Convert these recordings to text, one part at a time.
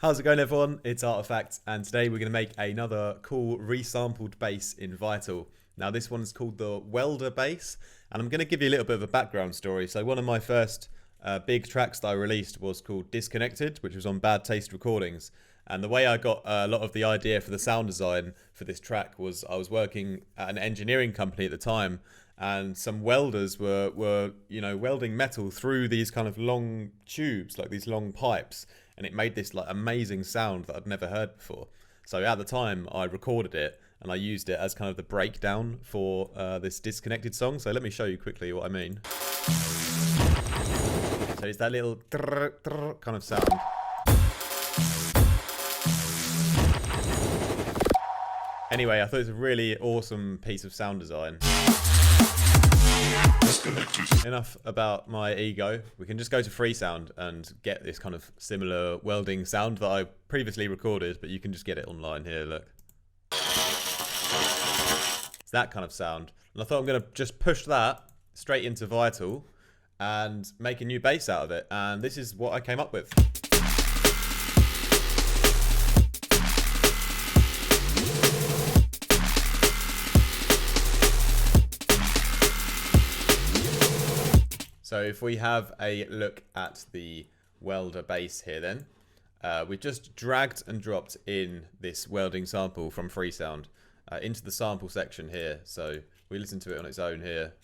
How's it going, everyone? It's Artifact, and today we're going to make another cool resampled bass in Vital. Now this one's called the Welder Bass, and I'm going to give you a little bit of a background story. So one of my first big tracks that I released was called Disconnected, which was on Bad Taste Recordings. And the way I got a lot of the idea for the sound design for this track was I was working at an engineering company at the time, and some welders were welding metal through these kind of long tubes, like these long pipes, and it made this like amazing sound that I'd never heard before. So at the time I recorded it and I used it as kind of the breakdown for this Disconnected song. So let me show you quickly what I mean. So it's that little kind of sound. Anyway, I thought it was a really awesome piece of sound design. Enough about my ego. We can just go to Freesound and get this kind of similar welding sound that I previously recorded, but you can just get it online here, look. It's that kind of sound. And I thought I'm going to just push that straight into Vital and make a new bass out of it. And this is what I came up with. So if we have a look at the Welder Bass here then, we've just dragged and dropped in this welding sample from Freesound into the sample section here. So we listen to it on its own here.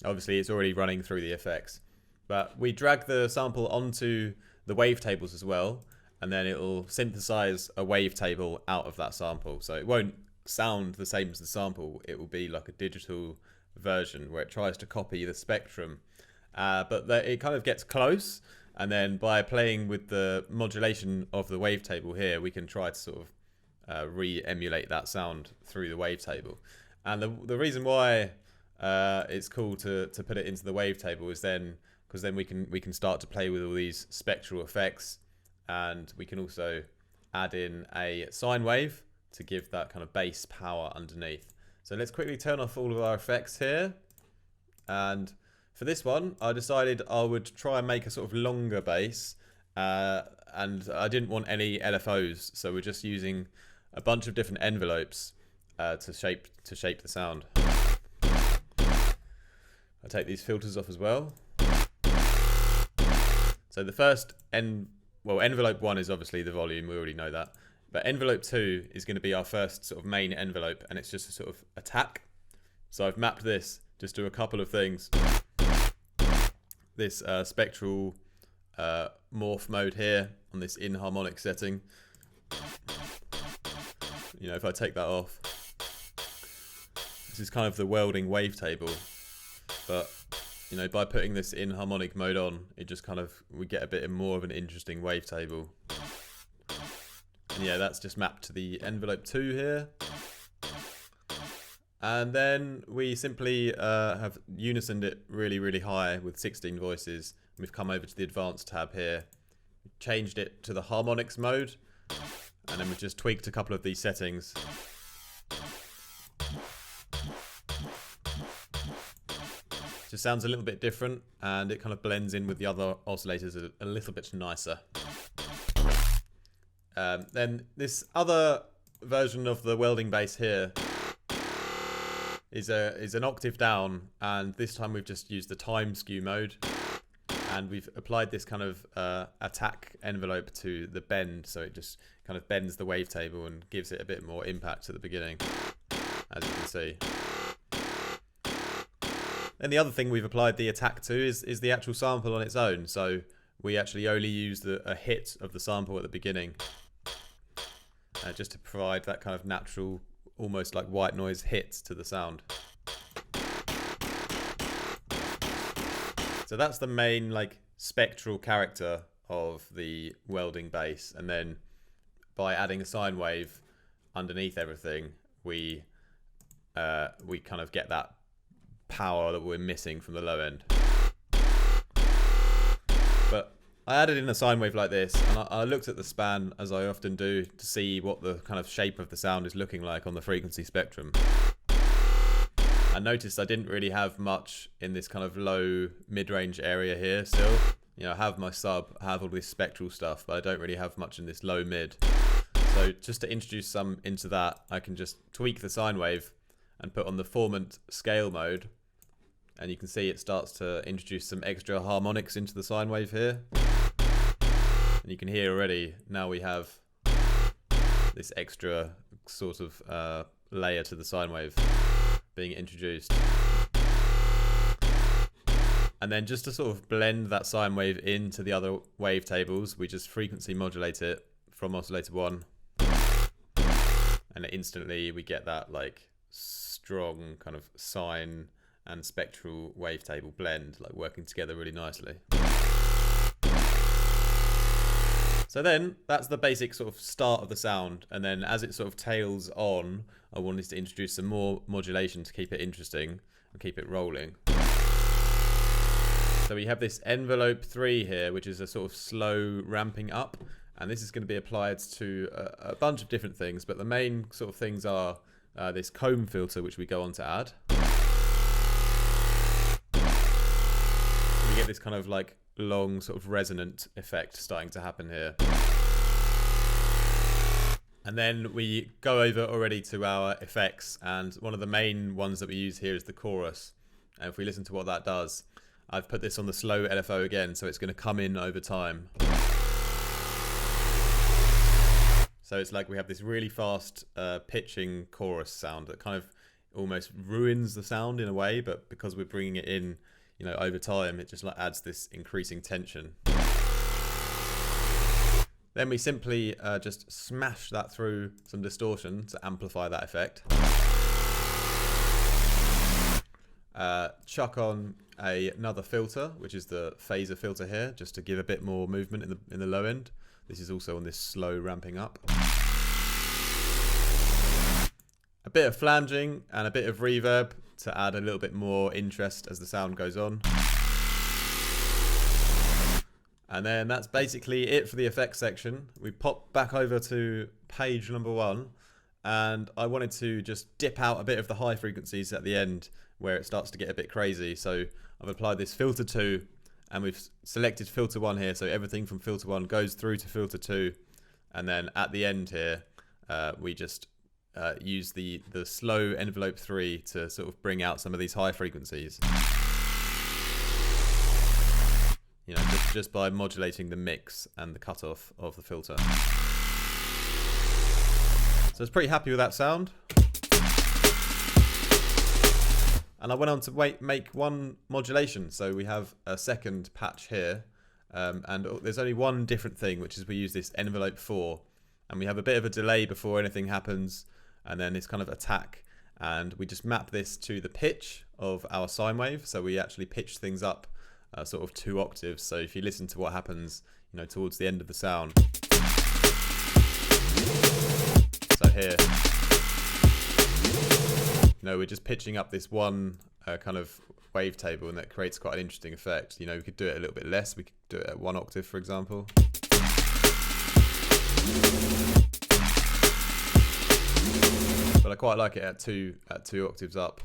Obviously it's already running through the effects, but we drag the sample onto the wavetables as well, and then it'll synthesize a wavetable out of that sample. So it won't sound the same as the sample, it will be like a digital version where it tries to copy the spectrum, but it kind of gets close, and then by playing with the modulation of the wavetable here, we can try to sort of re-emulate that sound through the wavetable. And the reason why it's cool to put it into the wavetable is because then we can start to play with all these spectral effects, and we can also add in a sine wave to give that kind of bass power underneath. So let's quickly turn off all of our effects here. And for this one, I decided I would try and make a sort of longer bass. And I didn't want any LFOs, so we're just using a bunch of different envelopes to shape the sound. I'll take these filters off as well. So the first envelope 1 is obviously the volume, we already know that. But envelope 2 is going to be our first sort of main envelope, and it's just a sort of attack. So I've mapped this just to a couple of things. This spectral morph mode here on this inharmonic setting. You know, if I take that off, this is kind of the welding wavetable. But you know, by putting this inharmonic mode on, it just kind of, we get a bit more of an interesting wavetable. And yeah, that's just mapped to the envelope 2 here. And then we simply have unisoned it really, really high with 16 voices. We've come over to the advanced tab here, changed it to the harmonics mode, and then we've just tweaked a couple of these settings. Just sounds a little bit different, and it kind of blends in with the other oscillators a little bit nicer. Then this other version of the welding bass here is an octave down, and this time we've just used the time skew mode, and we've applied this kind of attack envelope to the bend, so it just kind of bends the wavetable and gives it a bit more impact at the beginning, as you can see. Then the other thing we've applied the attack to is the actual sample on its own, so we actually only use a hit of the sample at the beginning. Just to provide that kind of natural, almost like white noise hit to the sound. So that's the main like spectral character of the welding bass, and then by adding a sine wave underneath everything, we kind of get that power that we're missing from the low end. But I added in a sine wave like this, and I looked at the span, as I often do, to see what the kind of shape of the sound is looking like on the frequency spectrum. I noticed I didn't really have much in this kind of low mid-range area here still. You know, I have my sub, I have all this spectral stuff, but I don't really have much in this low mid. So just to introduce some into that, I can just tweak the sine wave and put on the formant scale mode. And you can see it starts to introduce some extra harmonics into the sine wave here. And you can hear already, now we have this extra sort of layer to the sine wave being introduced. And then just to sort of blend that sine wave into the other wave tables, we just frequency modulate it from oscillator 1. And instantly we get that like strong kind of sine and spectral wavetable blend, like working together really nicely. So then that's the basic sort of start of the sound, and then as it sort of tails on, I wanted to introduce some more modulation to keep it interesting and keep it rolling. So we have this envelope 3 here, which is a sort of slow ramping up, and this is going to be applied to a bunch of different things, but the main sort of things are this comb filter, which we go on to add. We get this kind of like long sort of resonant effect starting to happen here. And then we go over already to our effects, and one of the main ones that we use here is the chorus. And if we listen to what that does, I've put this on the slow LFO again, so it's going to come in over time. So it's like we have this really fast pitching chorus sound that kind of almost ruins the sound in a way, but because we're bringing it in, you know, over time, it just like adds this increasing tension. Then we simply just smash that through some distortion to amplify that effect. Chuck on another filter, which is the phaser filter here, just to give a bit more movement in the low end. This is also on this slow ramping up. A bit of flanging and a bit of reverb to add a little bit more interest as the sound goes on. And then that's basically it for the effects section. We pop back over to page number 1, and I wanted to just dip out a bit of the high frequencies at the end where it starts to get a bit crazy. So I've applied this filter 2, and we've selected filter 1 here, so everything from filter 1 goes through to filter 2, and then at the end here we just use the slow envelope 3 to sort of bring out some of these high frequencies. You know, just by modulating the mix and the cutoff of the filter. So I was pretty happy with that sound. And I went on to make one modulation. So we have a second patch here. And there's only one different thing, which is we use this envelope 4. And we have a bit of a delay before anything happens. And then this kind of attack. And we just map this to the pitch of our sine wave. So we actually pitch things up sort of 2 octaves. So if you listen to what happens, you know, towards the end of the sound. So here, you know, we're just pitching up this one kind of wavetable, and that creates quite an interesting effect. You know, we could do it a little bit less. We could do it at 1 octave, for example. But I quite like it at 2 octaves up.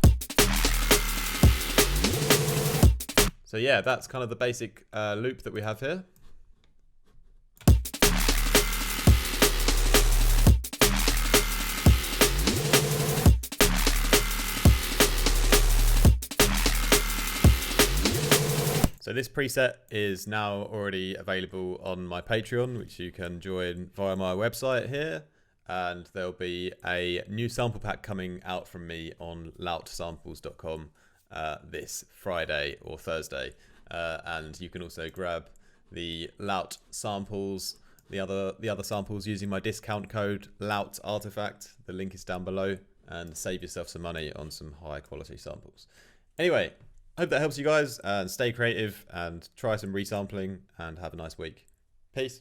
So yeah, that's kind of the basic loop that we have here. So this preset is now already available on my Patreon, which you can join via my website here. And there'll be a new sample pack coming out from me on loutsamples.com this Friday or Thursday. And you can also grab the Lout samples, the other samples using my discount code LOUTARTIFACT. The link is down below, and save yourself some money on some high quality samples. Anyway, hope that helps you guys, and stay creative and try some resampling, and have a nice week. Peace.